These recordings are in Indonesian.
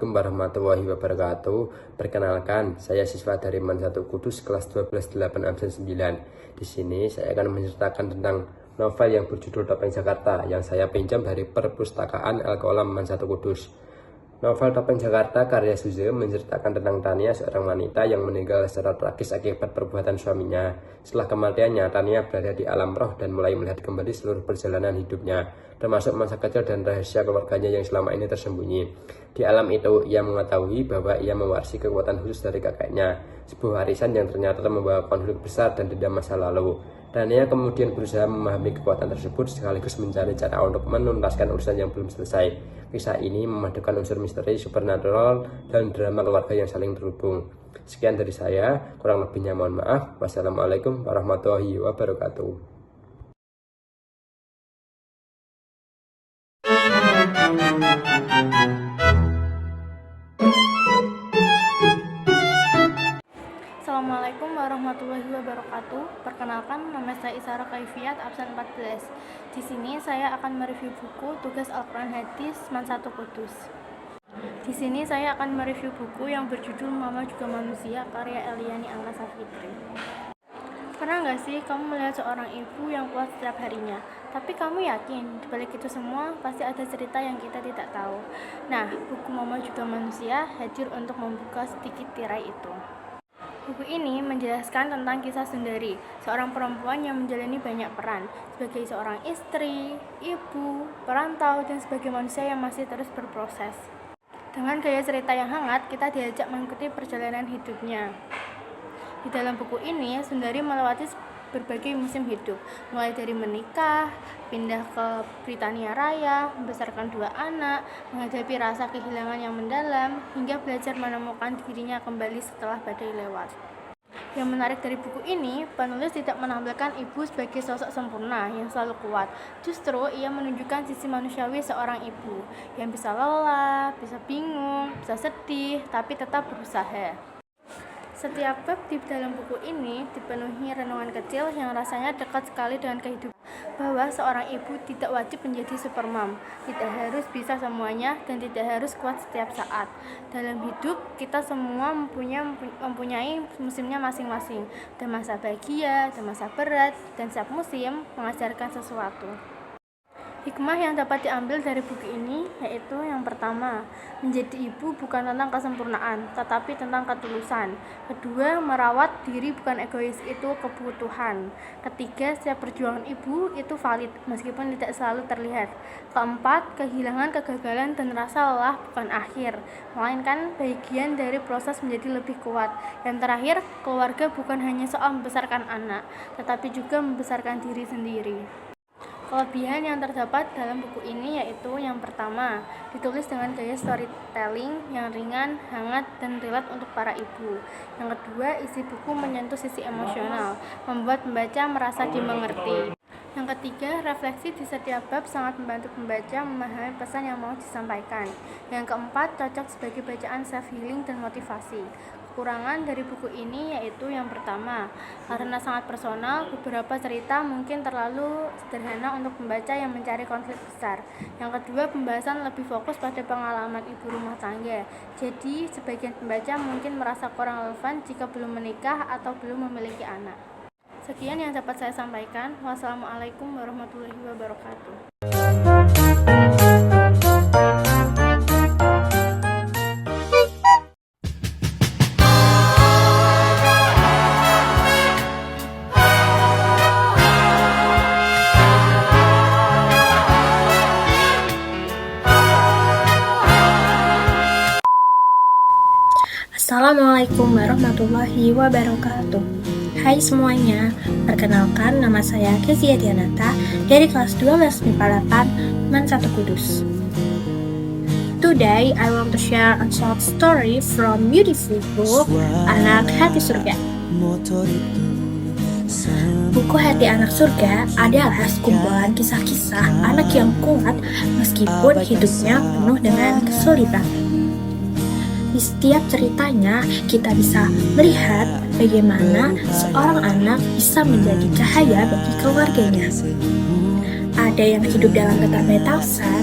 Assalamualaikum warahmatullahi wabarakatuh. Perkenalkan, saya siswa dari MAN 1 Kudus kelas 12-8 absen 9. Di sini saya akan menceritakan tentang novel yang berjudul Topeng Jakarta yang saya pinjam dari perpustakaan Al-Qalam MAN 1 Kudus. Novel Topeng Jakarta karya Suze menceritakan tentang Tania, seorang wanita yang meninggal secara tragis akibat perbuatan suaminya. Setelah kematiannya, Tania berada di alam roh dan mulai melihat kembali seluruh perjalanan hidupnya, termasuk masa kecil dan rahasia keluarganya yang selama ini tersembunyi. Di alam itu, ia mengetahui bahwa ia mewarisi kekuatan khusus dari kakeknya, sebuah warisan yang ternyata membawa konflik besar dan dendam masa lalu. Tania kemudian berusaha memahami kekuatan tersebut sekaligus mencari cara untuk menuntaskan urusan yang belum selesai. Kisah ini memadukan unsur misteri, supernatural, dan drama keluarga yang saling terhubung. Sekian dari saya, kurang lebihnya mohon maaf. Wassalamualaikum warahmatullahi wabarakatuh. Assalamualaikum warahmatullahi wabarakatuh. Perkenalkan, nama saya Isara Kaifiat, absen 14. Di sini saya akan mereview buku Tugas Al-Quran Hadis MAN 1 Kudus. Di sini saya akan mereview buku yang berjudul Mama Juga Manusia karya Eliani Angkasa-Fitri. Pernah nggak sih kamu melihat seorang ibu yang kuat setiap harinya, tapi kamu yakin dibalik itu semua pasti ada cerita yang kita tidak tahu? Nah, buku Mama Juga Manusia hadir untuk membuka sedikit tirai itu. Buku ini menjelaskan tentang kisah Sundari, seorang perempuan yang menjalani banyak peran sebagai seorang istri, ibu, perantau, dan sebagai manusia yang masih terus berproses. Dengan gaya cerita yang hangat, kita diajak mengikuti perjalanan hidupnya. Di dalam buku ini, Sundari melewati berbagai musim hidup, mulai dari menikah, pindah ke Britania Raya, membesarkan 2 anak, menghadapi rasa kehilangan yang mendalam, hingga belajar menemukan dirinya kembali setelah badai lewat. Yang menarik dari buku ini, penulis tidak menampilkan ibu sebagai sosok sempurna yang selalu kuat. Justru ia menunjukkan sisi manusiawi seorang ibu yang bisa lelah, bisa bingung, bisa sedih, tapi tetap berusaha. Setiap bab di dalam buku ini dipenuhi renungan kecil yang rasanya dekat sekali dengan kehidupan, bahwa seorang ibu tidak wajib menjadi supermom, tidak harus bisa semuanya, dan tidak harus kuat setiap saat. Dalam hidup, kita semua mempunyai musimnya masing-masing, ada masa bahagia, ada masa berat, dan setiap musim mengajarkan sesuatu. Hikmah yang dapat diambil dari buku ini yaitu yang pertama, menjadi ibu bukan tentang kesempurnaan, tetapi tentang ketulusan. Kedua, merawat diri bukan egois, itu kebutuhan. Ketiga, setiap perjuangan ibu itu valid meskipun tidak selalu terlihat. Keempat, kehilangan, kegagalan, dan rasa lelah bukan akhir, melainkan bagian dari proses menjadi lebih kuat. Yang terakhir, keluarga bukan hanya soal membesarkan anak, tetapi juga membesarkan diri sendiri. Kelebihan yang terdapat dalam buku ini yaitu yang pertama, ditulis dengan gaya storytelling yang ringan, hangat, dan relate untuk para ibu. Yang kedua, isi buku menyentuh sisi emosional, membuat pembaca merasa dimengerti. Yang ketiga, refleksi di setiap bab sangat membantu pembaca memahami pesan yang mau disampaikan. Yang keempat, cocok sebagai bacaan self-healing dan motivasi. Kekurangan dari buku ini yaitu yang pertama, karena sangat personal, beberapa cerita mungkin terlalu sederhana untuk pembaca yang mencari konflik besar. Yang kedua, pembahasan lebih fokus pada pengalaman ibu rumah tangga. Jadi, sebagian pembaca mungkin merasa kurang relevan jika belum menikah atau belum memiliki anak. Sekian yang dapat saya sampaikan. Wassalamualaikum warahmatullahi wabarakatuh. Assalamualaikum warahmatullahi wabarakatuh. Hai semuanya, perkenalkan nama saya Kezia Dianata dari kelas 12 MIPA 8 MAN 1 Kudus. Today I want to share a short story from beautiful book Anak Hati Surga. Buku Hati Anak Surga adalah sekumpulan kisah-kisah anak yang kuat meskipun hidupnya penuh dengan kesulitan. Di setiap ceritanya, kita bisa melihat bagaimana seorang anak bisa menjadi cahaya bagi keluarganya. ada yang hidup dalam keterbatasan,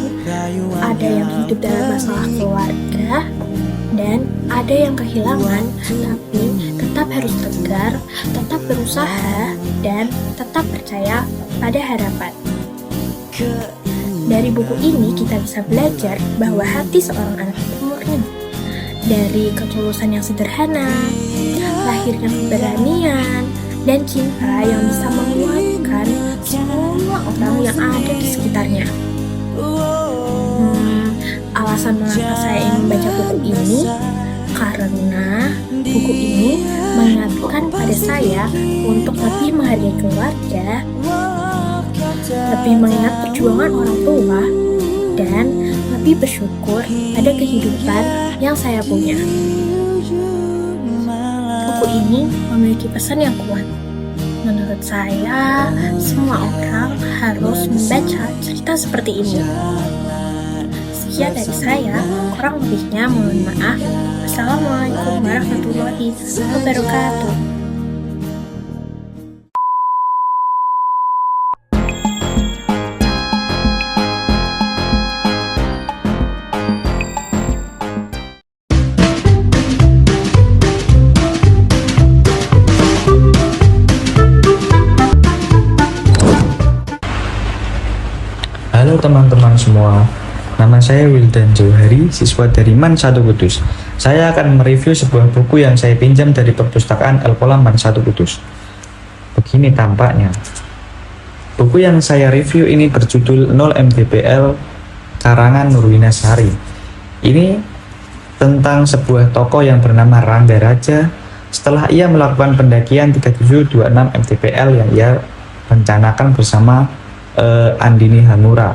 ada yang hidup dalam masalah keluarga, dan ada yang kehilangan, tapi tetap harus tegar, tetap berusaha, dan tetap percaya pada harapan. Dari buku ini kita bisa belajar bahwa hati seorang anak itu murni. Dari ketulusan yang sederhana, lahirnya keberanian, dan cinta yang bisa menguatkan semua orang yang ada di sekitarnya. Alasan mengapa saya ingin membaca buku ini karena buku ini mengingatkan pada saya untuk lebih menghargai keluarga, lebih mengingat perjuangan orang tua, dan lebih bersyukur pada kehidupan yang saya punya. Buku ini memiliki pesan yang kuat. Menurut saya, semua orang harus membaca cerita seperti ini. Sekian dari saya, kurang lebihnya mohon maaf. Wassalamualaikum warahmatullahi wabarakatuh. Halo teman-teman semua, nama saya Wildan Jauhari, siswa dari MAN 1 Kudus. Saya akan mereview sebuah buku yang saya pinjam dari perpustakaan Al-Qolam MAN 1 Kudus. Begini tampaknya. Buku yang saya review ini berjudul 0 MTPL karangan Nurwina Sari. Ini tentang sebuah tokoh yang bernama Rangga Raja setelah ia melakukan pendakian 3726 MTPL yang ia rencanakan bersama Andini Hanura.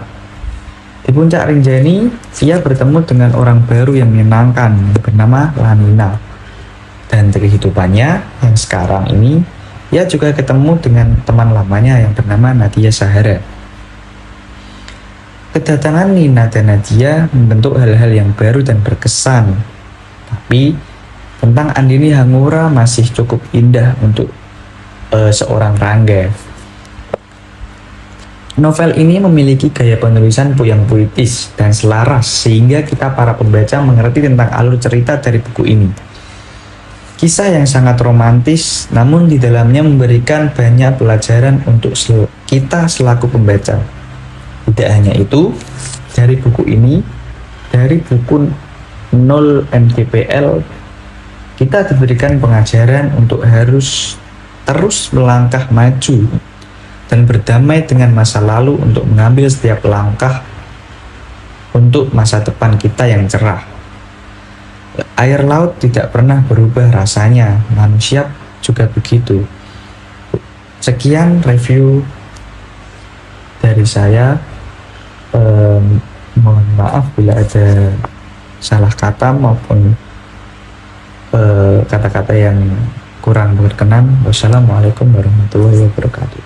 Di puncak Rinjani, ia bertemu dengan orang baru yang menyenangkan bernama Lanina. Dan dari kehidupannya yang sekarang ini, ia juga ketemu dengan teman lamanya yang bernama Nadia Sahara. Kedatangan Nina dan Nadia membentuk hal-hal yang baru dan berkesan. Tapi tentang Andini Hanura masih cukup indah untuk seorang Rangga. Novel ini memiliki gaya penulisan yang puitis dan selaras sehingga kita para pembaca mengerti tentang alur cerita dari buku ini. Kisah yang sangat romantis, namun di dalamnya memberikan banyak pelajaran untuk kita selaku pembaca. Tidak hanya itu, dari buku ini, dari buku 0 MTPL, kita diberikan pengajaran untuk harus terus melangkah maju dan berdamai dengan masa lalu untuk mengambil setiap langkah untuk masa depan kita yang cerah. Air laut tidak pernah berubah rasanya, manusia juga begitu. Sekian review dari saya. Mohon maaf bila ada salah kata maupun kata-kata yang kurang berkenan. Wassalamualaikum warahmatullahi wabarakatuh.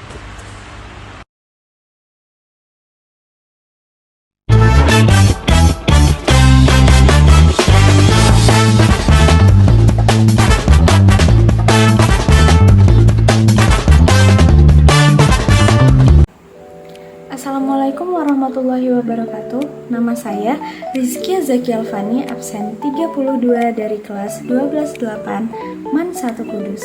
Assalamualaikum warahmatullahi wabarakatuh. Nama saya Rizky Zaki Alfani, absen 32 dari kelas 128 MAN 1 Kudus.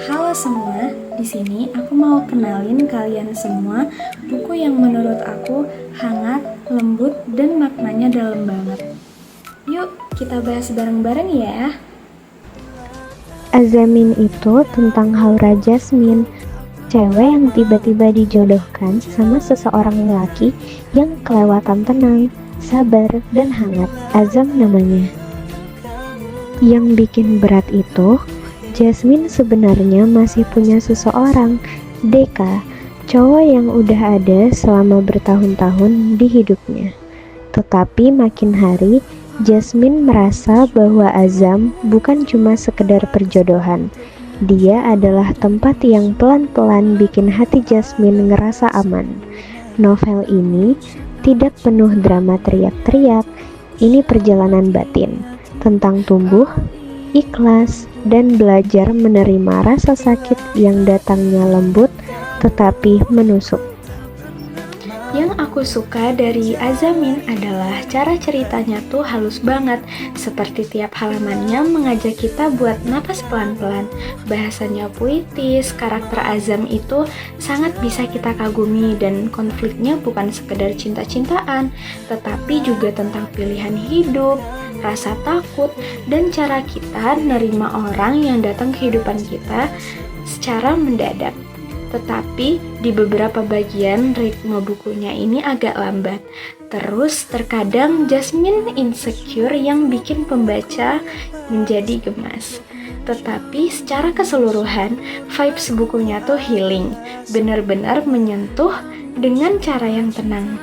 Halo semua, di sini aku mau kenalin kalian semua buku yang menurut aku hangat, lembut, dan maknanya dalam banget. Yuk, kita bahas bareng-bareng ya. Azamin itu tentang Haura Jasmine, cewek yang tiba-tiba dijodohkan sama seseorang laki yang kelewatan tenang, sabar, dan hangat. Azam namanya. Yang bikin berat itu, Jasmine sebenarnya masih punya seseorang, Deka, cowok yang udah ada selama bertahun-tahun di hidupnya. Tetapi makin hari, Jasmine merasa bahwa Azam bukan cuma sekedar perjodohan. Dia adalah tempat yang pelan-pelan bikin hati Jasmine ngerasa aman. Novel ini tidak penuh drama teriak-teriak. Ini perjalanan batin tentang tumbuh, ikhlas, dan belajar menerima rasa sakit yang datangnya lembut tetapi menusuk. Yang aku suka dari Azamin adalah cara ceritanya tuh halus banget. Seperti tiap halamannya mengajak kita buat napas pelan-pelan. Bahasanya puitis, karakter Azam itu sangat bisa kita kagumi dan konfliknya bukan sekedar cinta-cintaan, tetapi juga tentang pilihan hidup, rasa takut, dan cara kita nerima orang yang datang ke kehidupan kita secara mendadak. Tetapi di beberapa bagian ritme bukunya ini agak lambat. Terus terkadang Jasmine insecure yang bikin pembaca menjadi gemas. Tetapi secara keseluruhan vibes bukunya tuh healing, benar-benar menyentuh dengan cara yang tenang.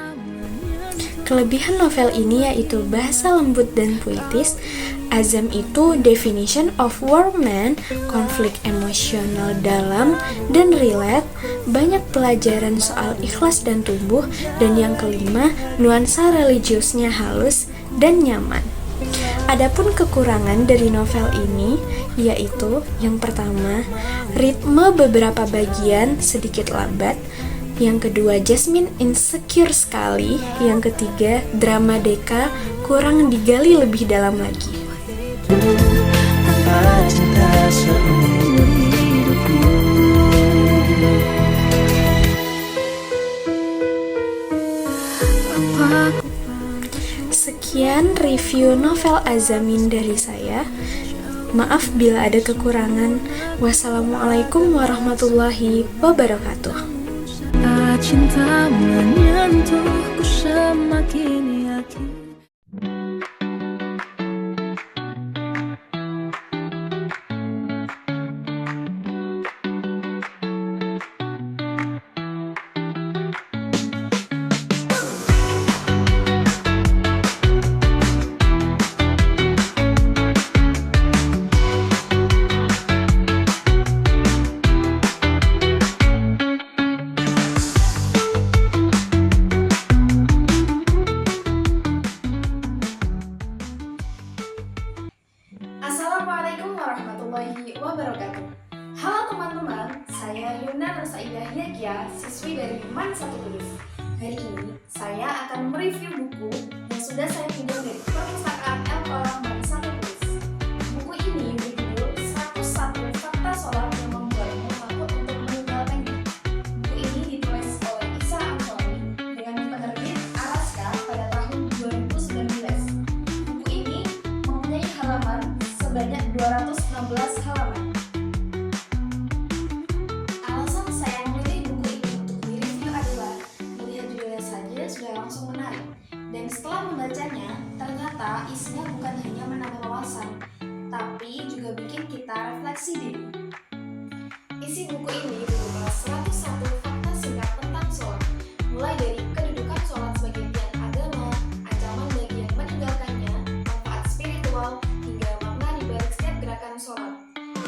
Kelebihan novel ini yaitu bahasa lembut dan puitis. Azam itu definition of warm man, konflik emosional dalam dan relate, banyak pelajaran soal ikhlas dan tumbuh, dan yang kelima, nuansa religiusnya halus dan nyaman. Adapun kekurangan dari novel ini yaitu yang pertama, ritme beberapa bagian sedikit lambat. Yang kedua, Jasmine insecure sekali. Yang ketiga, drama Deka kurang digali lebih dalam lagi. Sekian review novel Azamin dari saya. Maaf bila ada kekurangan. Wassalamualaikum warahmatullahi wabarakatuh. Cinta menyentuhku semakin yakin. Assalamualaikum warahmatullahi wabarakatuh. Halo teman-teman, saya Yunda Nursaidah Yakia, siswi dari MAN 1 Kudus. Hari ini saya akan mereview buku yang sudah saya pinjam dari perpustakaan El Kolam MAN 1 Kudus. Buku ini berjudul 101 Fakta Sholat yang Membuatmu Takut untuk Meninggalkannya. Buku ini ditulis oleh Isa Anthony dengan penerbit Araska pada tahun 2019. Buku ini mempunyai halaman sebanyak 216 halaman. Alasan saya memilih buku ini untuk direview adalah melihat judulnya saja sudah langsung menarik. Dan setelah membacanya, ternyata isinya bukan hanya menambah wawasan, tapi juga bikin kita refleksi diri. Isi buku ini berupa 101 fakta singkat tentang sholat, mulai dari kedudukan sholat sebagai tiang agama, ancaman bagi yang meninggalkannya, manfaat spiritual, hingga makna di balik setiap gerakan sholat.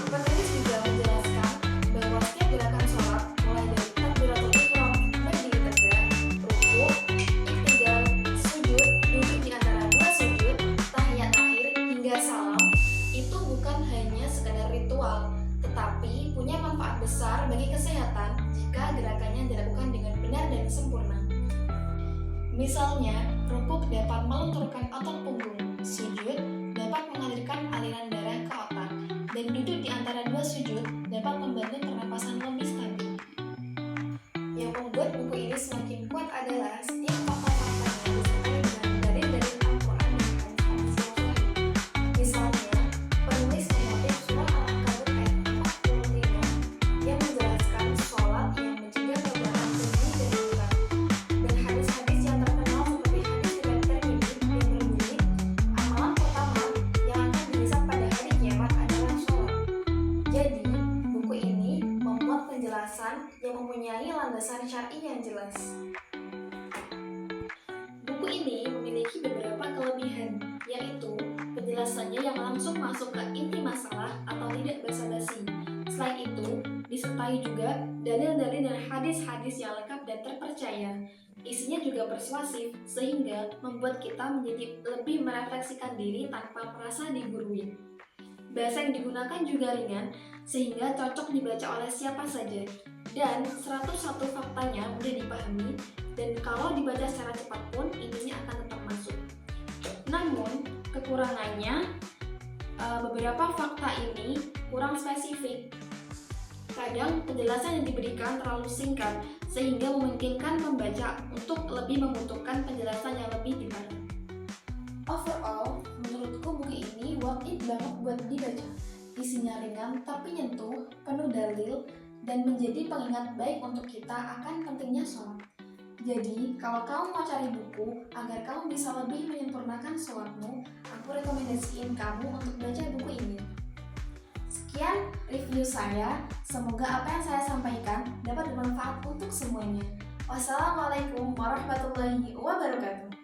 Penulis juga menjelaskan bahwa setiap gerakan sholat, mulai dari takbiratul ihram, berdiri tegak, rukuk, iktidal, sujud, duduk di antara dua sujud, tahiyat akhir, hingga salam, itu bukan hanya sekadar ritual, tetapi punya manfaat besar bagi kesehatan jika gerakannya dilakukan dengan benar dan sempurna. Misalnya, rukuk dapat melenturkan otot punggung, sujud dapat mengalirkan aliran darah ke otak, dan duduk di antara dua sujud dapat membantu pernapasan lebih stabil. Yang membuat buku ini semakin kuat adalah setiap fakta-faktanya disertai dengan dalil-dalil Al-Quran dan hadis Rasulullah. Misalnya, penulis mengutip surah Al-Ankabut ayat 45 yang menjelaskan sholat yang mencegah perbuatan keji dan munkar, dan hadis-hadis yang terkenal seperti hadis riwayat Tirmidzi yang berbunyi, amalan pertama yang akan dihisab pada hari kiamat adalah sholat. Jadi, buku ini memuat penjelasan yang mempunyai landasan syar'i yang jelas. Buku ini memiliki beberapa kelebihan, yaitu penjelasannya yang langsung masuk ke inti masalah atau tidak basa-basi. Selain itu, disertai juga dalil-dalil dan hadis-hadis yang lengkap dan terpercaya. Isinya juga persuasif, sehingga membuat kita menjadi lebih merefleksikan diri tanpa merasa digurui. Bahasa yang digunakan juga ringan, sehingga cocok dibaca oleh siapa saja. Dan 101 faktanya mudah dipahami, dan kalau dibaca secara cepat pun intinya akan tetap masuk. Namun, kekurangannya, beberapa fakta ini kurang spesifik. Kadang penjelasan yang diberikan terlalu singkat, sehingga memungkinkan pembaca untuk lebih membutuhkan penjelasan yang lebih detail. Overall, menurutku buku ini worth it banget buat dibaca. Isinya ringan tapi nyentuh, penuh dalil, dan menjadi pengingat baik untuk kita akan pentingnya sholat. Jadi, kalau kamu mau cari buku agar kamu bisa lebih menyempurnakan sholatmu, aku rekomendasiin kamu untuk baca buku ini. Sekian review saya, semoga apa yang saya sampaikan dapat bermanfaat untuk semuanya. Wassalamualaikum warahmatullahi wabarakatuh.